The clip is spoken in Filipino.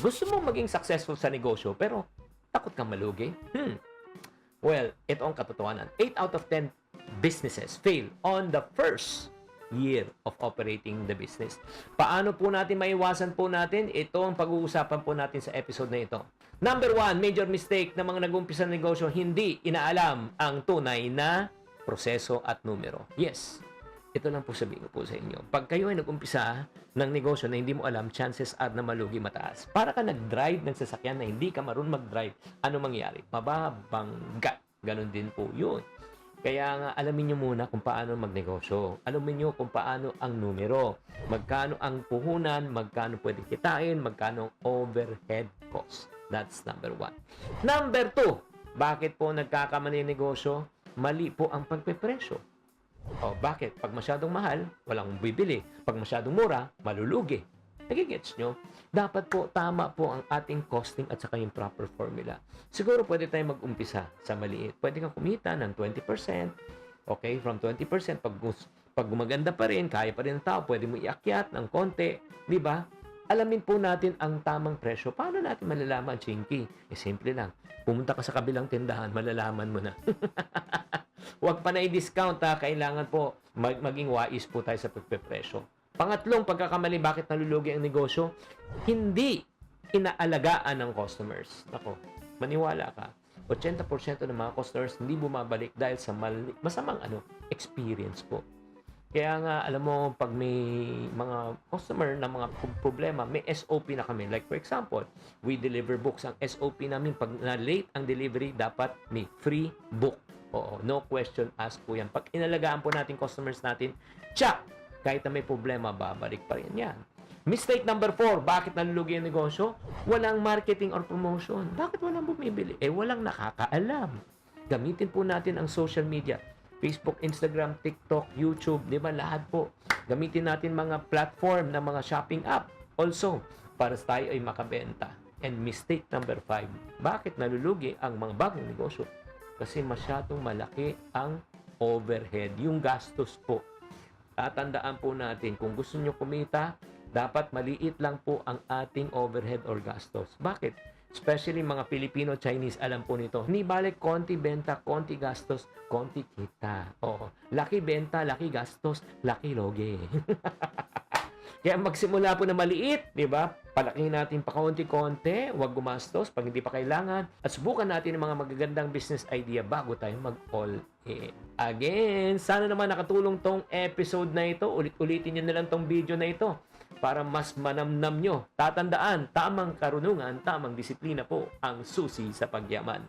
Gusto mo maging successful sa negosyo, pero takot kang malugi? Well, ito ang katotohanan. 8 out of 10 businesses fail on the first year of operating the business. Paano po natin maiwasan po natin? Ito ang pag-uusapan po natin sa episode na ito. Number 1, major mistake ng mga nag-umpisa ng negosyo, hindi inaalam ang tunay na proseso at numero. Yes, ito lang po sabihin ko po sa inyo. Pag kayo ay nag-umpisa ng negosyo na hindi mo alam, chances are na malugi mataas. Para ka nag-drive ng sasakyan na hindi ka marunong mag-drive, ano mangyari? Mababangga. Ganon din po yun. Kaya nga, alamin nyo muna kung paano magnegosyo. Alamin nyo kung paano ang numero. Magkano ang puhunan, magkano pwedeng kitain, magkano ang overhead cost. That's number 1. Number 2, bakit po nagkakamali yung negosyo? Mali po ang pagpepresyo. O, bakit? Pag masyadong mahal, walang bibili. Pag masyadong mura, malulugi. Nagigets nyo? Dapat po, tama po ang ating costing at saka yung proper formula. Siguro pwede tayong mag-umpisa sa maliit. Pwede kang kumita ng 20%. Okay? From 20%, pag gumaganda pa rin, kaya pa rin ng tao, pwede mo iakyat ng konti. Di ba? Alamin po natin ang tamang presyo. Paano natin malalaman, Chinky? Simple lang. Pumunta ka sa kabilang tindahan, malalaman mo na. Huwag pa na i-discount ha. Kailangan po maging wais po tayo sa pagpepresyo. Pangatlong pagkakamali, bakit nalulugi ang negosyo? Hindi inaalagaan ng customers. Ako, maniwala ka. 80% ng mga customers hindi bumabalik dahil sa masamang experience po. Kaya nga, alam mo, pag may mga customer na mga problema, may SOP na kami. Like for example, we deliver books. Ang SOP namin, pag na-late ang delivery, dapat may free book. Oo, no question asked po yan. Pag inalagaan po natin customers natin, tsak! Kahit na may problema, babalik pa rin yan. Mistake number 4, bakit nalulugi ang negosyo? Walang marketing or promotion. Bakit walang bumibili? Walang nakakaalam. Gamitin po natin ang social media. Facebook, Instagram, TikTok, YouTube, di ba? Lahat po. Gamitin natin mga platform na mga shopping app. Also, para tayo ay makabenta. And mistake number 5, bakit nalulugi ang mga bagong negosyo? Kasi masyadong malaki ang overhead, yung gastos po. Tatandaan po natin, kung gusto nyo kumita, dapat maliit lang po ang ating overhead or gastos. Bakit? Especially mga Filipino, Chinese, alam po nito. Hindi balik, konti benta, konti gastos, konti kita. Oo. Laki benta, laki gastos, laki loge. Kaya magsimula po na maliit, di ba? Palakihin natin pa konti-konti, huwag gumastos pag hindi pa kailangan. At subukan natin ang mga magagandang business idea bago tayo mag-all in. Again, sana naman nakatulong tong episode na ito. Ulit-ulitin nyo na lang tong video na ito para mas manamnam nyo. Tatandaan, tamang karunungan, tamang disiplina po ang susi sa pagyaman.